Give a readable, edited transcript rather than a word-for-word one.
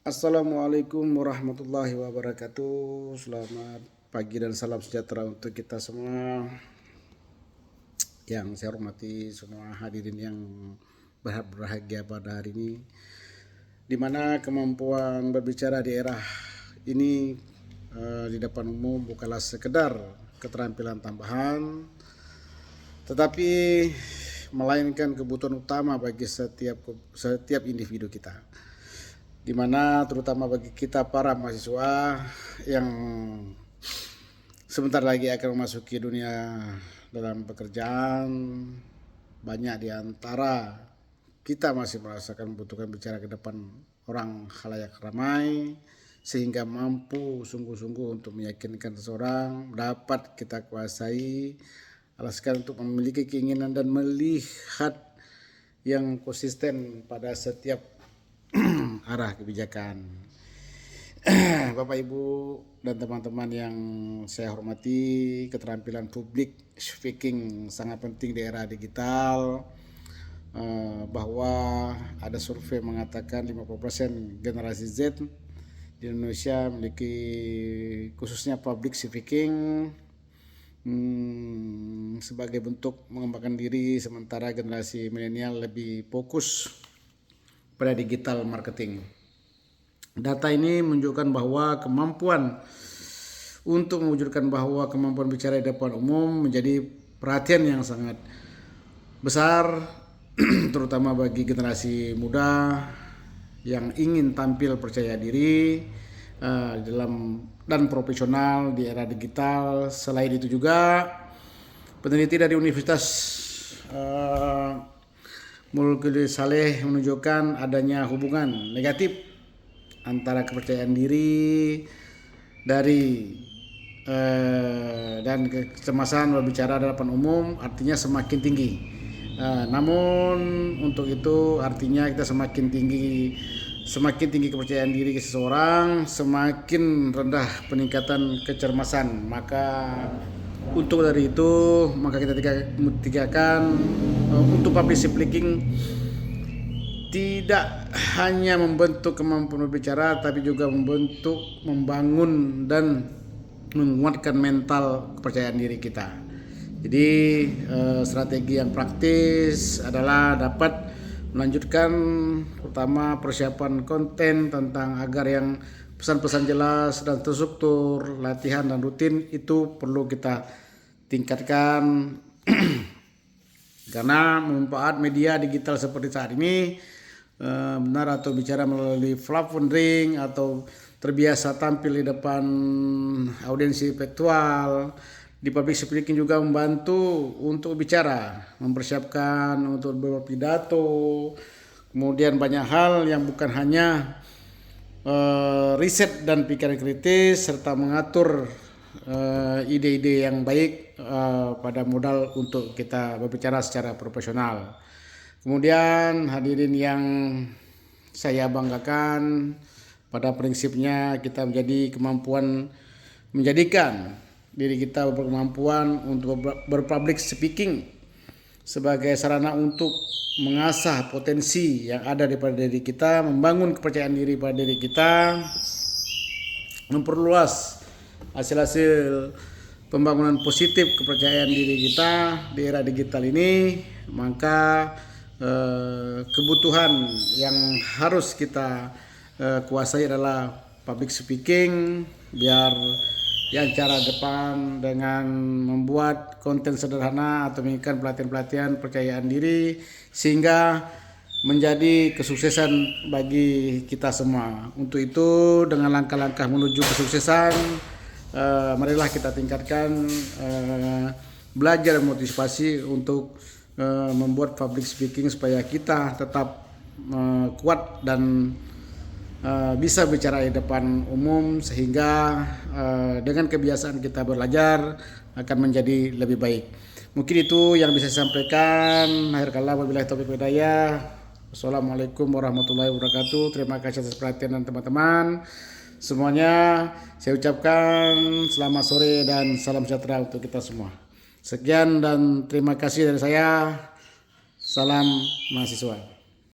Assalamualaikum warahmatullahi wabarakatuh. Selamat pagi dan salam sejahtera untuk kita semua. Yang saya hormati semua hadirin yang berbahagia pada hari ini, di mana kemampuan berbicara di era ini di depan umum bukanlah sekedar keterampilan tambahan, tetapi melainkan kebutuhan utama bagi setiap individu kita, di mana terutama bagi kita para mahasiswa yang sebentar lagi akan memasuki dunia dalam pekerjaan. Banyak di antara kita masih merasakan membutuhkan bicara ke depan orang khalayak ramai, sehingga mampu sungguh-sungguh untuk meyakinkan seseorang dapat kita kuasai, alaskan untuk memiliki keinginan dan melihat yang konsisten pada setiap arah kebijakan. Bapak Ibu dan teman-teman yang saya hormati, keterampilan public speaking sangat penting di era digital, bahwa ada survei mengatakan 50% generasi Z di Indonesia memiliki khususnya public speaking sebagai bentuk mengembangkan diri, sementara generasi milenial lebih fokus pada digital marketing. Data ini menunjukkan bahwa kemampuan untuk mewujudkan bahwa kemampuan bicara di depan umum menjadi perhatian yang sangat besar terutama bagi generasi muda yang ingin tampil percaya diri dalam dan profesional di era digital. Selain itu juga peneliti dari Universitas Mulkil Saleh menunjukkan adanya hubungan negatif antara kepercayaan diri dan kecemasan berbicara di depan umum, artinya semakin tinggi. Namun untuk itu artinya kita semakin tinggi kepercayaan diri seseorang, semakin rendah peningkatan kecermasan. Maka untuk dari itu maka kita tinggalkan untuk public speaking tidak hanya membentuk kemampuan berbicara, tapi juga membangun dan menguatkan mental kepercayaan diri kita. Jadi strategi yang praktis adalah dapat melanjutkan pertama persiapan konten tentang agar yang pesan-pesan jelas dan terstruktur, latihan dan rutin itu perlu kita tingkatkan karena manfaat media digital seperti saat ini, benar atau bicara melalui platform ring atau terbiasa tampil di depan audiensi virtual, di public speaking juga membantu untuk bicara, mempersiapkan untuk berpidato, kemudian banyak hal yang bukan hanya riset dan pikiran kritis serta mengatur ide-ide yang baik pada modal untuk kita berbicara secara profesional. Kemudian hadirin yang saya banggakan, pada prinsipnya kita menjadikan diri kita berkemampuan untuk berpublic speaking sebagai sarana untuk mengasah potensi yang ada pada diri kita, membangun kepercayaan diri pada diri kita, memperluas hasil-hasil pembangunan positif kepercayaan diri kita di era digital ini. Maka kebutuhan yang harus kita kuasai adalah public speaking, biar yang cara depan dengan membuat konten sederhana atau mengirimkan pelatihan-pelatihan percayaan diri sehingga menjadi kesuksesan bagi kita semua. Untuk itu dengan langkah-langkah menuju kesuksesan, marilah kita tingkatkan belajar dan motivasi untuk membuat public speaking supaya kita tetap kuat dan bisa bicara di depan umum, sehingga dengan kebiasaan kita belajar akan menjadi lebih baik. Mungkin itu yang bisa saya sampaikan. Akhir kala wabillahi taufiq wal hidayah. Wassalamualaikum warahmatullahi wabarakatuh. Terima kasih atas perhatian dan teman-teman semuanya. Saya ucapkan selamat sore dan salam sejahtera untuk kita semua. Sekian dan terima kasih dari saya. Salam mahasiswa.